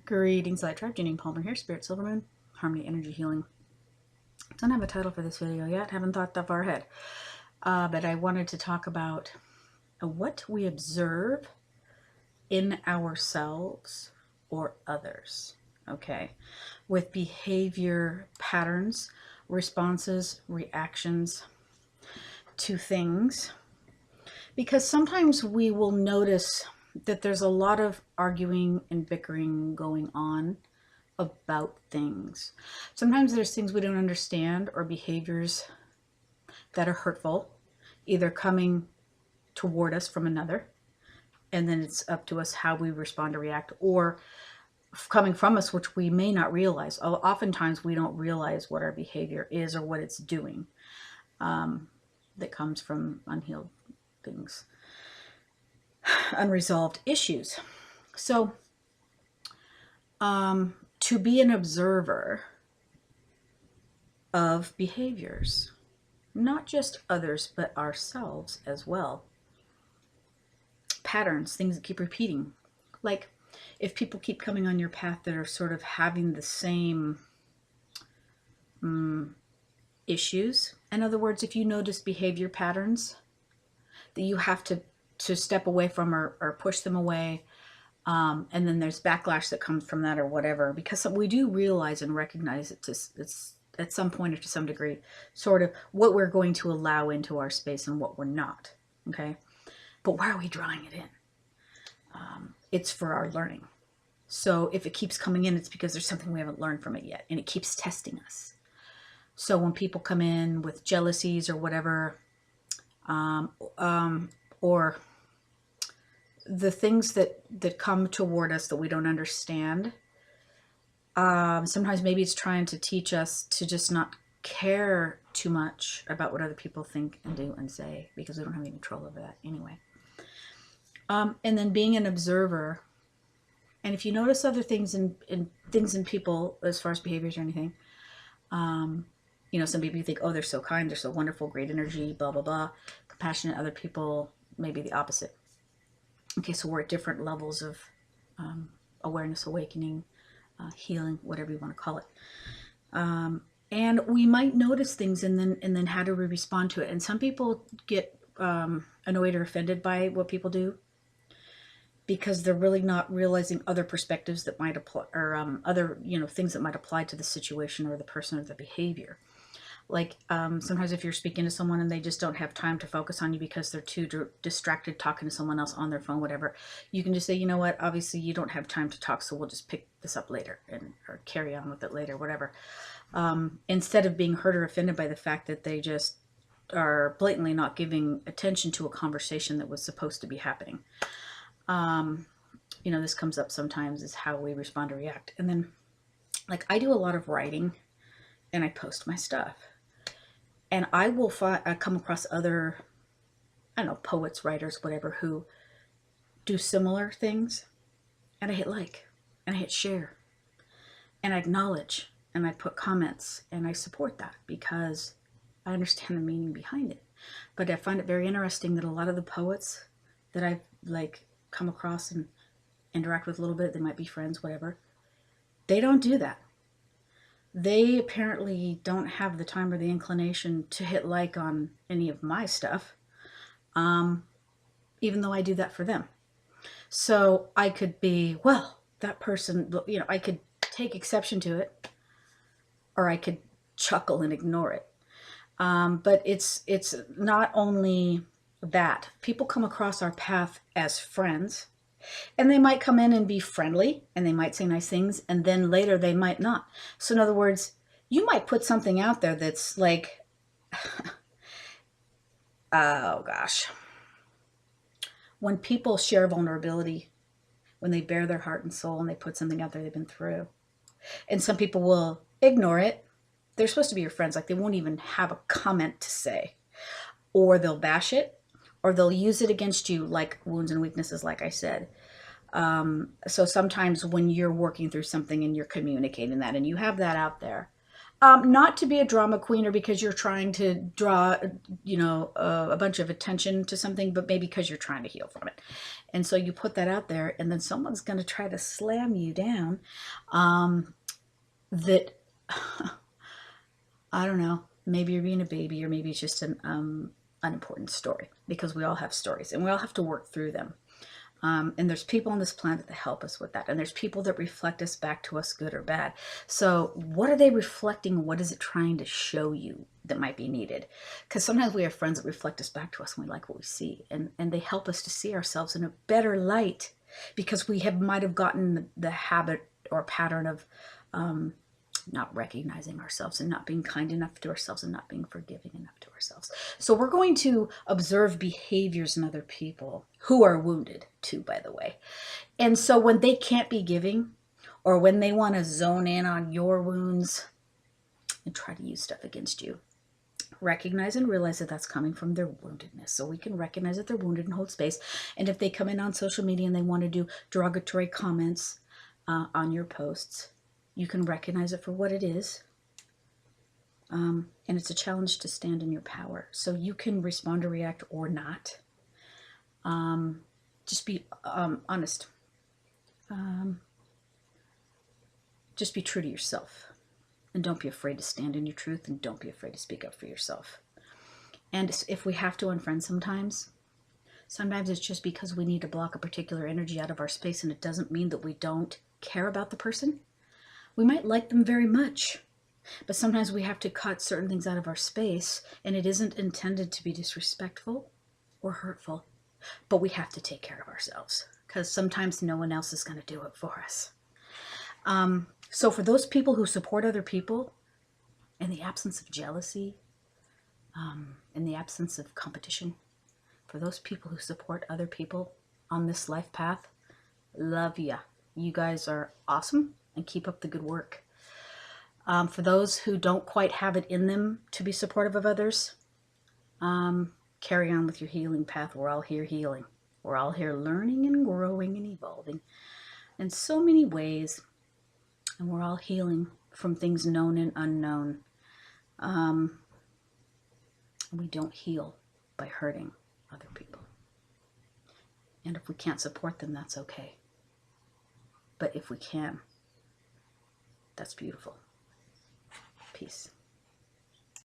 Greetings, Light Tribe. Janine Palmer here, Spirit Silver Moon, Harmony Energy Healing. Don't have a title for this video yet. Haven't thought that far ahead. But I wanted to talk about what we observe in ourselves or others. Okay. With behavior patterns, responses, reactions to things. Because sometimes we will notice that there's a lot of arguing and bickering going on about things. Sometimes there's things we don't understand or behaviors that are hurtful, either coming toward us from another, and then it's up to us how we respond or react, or coming from us, which we may not realize. Oftentimes we don't realize what our behavior is or what it's doing, that comes from unhealed things, unresolved issues. So to be an observer of behaviors, not just others, but ourselves as well. Patterns, things that keep repeating. Like if people keep coming on your path that are sort of having the same issues. In other words, if you notice behavior patterns that you have to step away from or push them away, and then there's backlash that comes from that or whatever, because we do realize and recognize it's at some point or to some degree sort of what we're going to allow into our space and what we're not. Okay, but why are we drawing it in? It's for our learning. So if it keeps coming in, it's because there's something we haven't learned from it yet, and it keeps testing us. So when people come in with jealousies or whatever, or the things that come toward us that we don't understand, sometimes maybe it's trying to teach us to just not care too much about what other people think and do and say, because we don't have any control over that anyway. And then being an observer, and if you notice other things in things in people as far as behaviors or anything, you know, some people you think, oh, they're so kind, they're so wonderful, great energy, blah, blah, blah. Compassionate. Other people, maybe the opposite. Okay, so we're at different levels of awareness, awakening, healing, whatever you want to call it. And we might notice things and then how do we respond to it? And some people get annoyed or offended by what people do because they're really not realizing other perspectives that might apply, or other, you know, things that might apply to the situation or the person or the behavior. Like sometimes if you're speaking to someone and they just don't have time to focus on you because they're too distracted talking to someone else on their phone, whatever, you can just say, you know what, obviously you don't have time to talk, so we'll just pick this up later or carry on with it later, whatever. Instead of being hurt or offended by the fact that they just are blatantly not giving attention to a conversation that was supposed to be happening. You know, this comes up sometimes, is how we respond or react. And then, like, I do a lot of writing and I post my stuff. And I will come across other, I don't know, poets, writers, whatever, who do similar things. And I hit like, and I hit share, and I acknowledge, and I put comments, and I support that because I understand the meaning behind it. But I find it very interesting that a lot of the poets that I've like come across and interact with a little bit, they might be friends, whatever, they don't do that. They apparently don't have the time or the inclination to hit like on any of my stuff, even though I do that for them. So I could be, well, that person, you know, I could take exception to it, or I could chuckle and ignore it. But it's not only that. People come across our path as friends, and they might come in and be friendly, and they might say nice things, and then later they might not. So in other words, you might put something out there that's like, oh gosh. When people share vulnerability, when they bare their heart and soul and they put something out there they've been through, and some people will ignore it. They're supposed to be your friends. Like, they won't even have a comment to say, or they'll bash it, or they'll use it against you, like wounds and weaknesses, like I said. So sometimes when you're working through something and you're communicating that and you have that out there, not to be a drama queen or because you're trying to draw, you know, a bunch of attention to something, but maybe because you're trying to heal from it. And so you put that out there, and then someone's going to try to slam you down. That, I don't know, maybe you're being a baby, or maybe it's just an unimportant story, because we all have stories and we all have to work through them. And there's people on this planet that help us with that. And there's people that reflect us back to us, good or bad. So what are they reflecting? What is it trying to show you that might be needed? Because sometimes we have friends that reflect us back to us and we like what we see. And they help us to see ourselves in a better light, because we might have gotten the habit or pattern of not recognizing ourselves and not being kind enough to ourselves and not being forgiving enough to ourselves. So we're going to observe behaviors in other people who are wounded too, by the way. And so when they can't be giving, or when they want to zone in on your wounds and try to use stuff against you, recognize and realize that that's coming from their woundedness. So we can recognize that they're wounded and hold space. And if they come in on social media and they want to do derogatory comments on your posts, you can recognize it for what it is. And it's a challenge to stand in your power. So you can respond or react or not. Just be honest. Just be true to yourself. And don't be afraid to stand in your truth, and don't be afraid to speak up for yourself. And if we have to unfriend sometimes it's just because we need to block a particular energy out of our space, and it doesn't mean that we don't care about the person. We might like them very much, but sometimes we have to cut certain things out of our space, and it isn't intended to be disrespectful or hurtful, but we have to take care of ourselves, because sometimes no one else is going to do it for us. So for those people who support other people in the absence of jealousy, in the absence of competition, for those people who support other people on this life path, love ya. You guys are awesome, and keep up the good work. For those who don't quite have it in them to be supportive of others, carry on with your healing path. We're all here healing. We're all here learning and growing and evolving in so many ways. And we're all healing from things known and unknown. We don't heal by hurting other people. And if we can't support them, that's okay. But if we can, that's beautiful. Peace.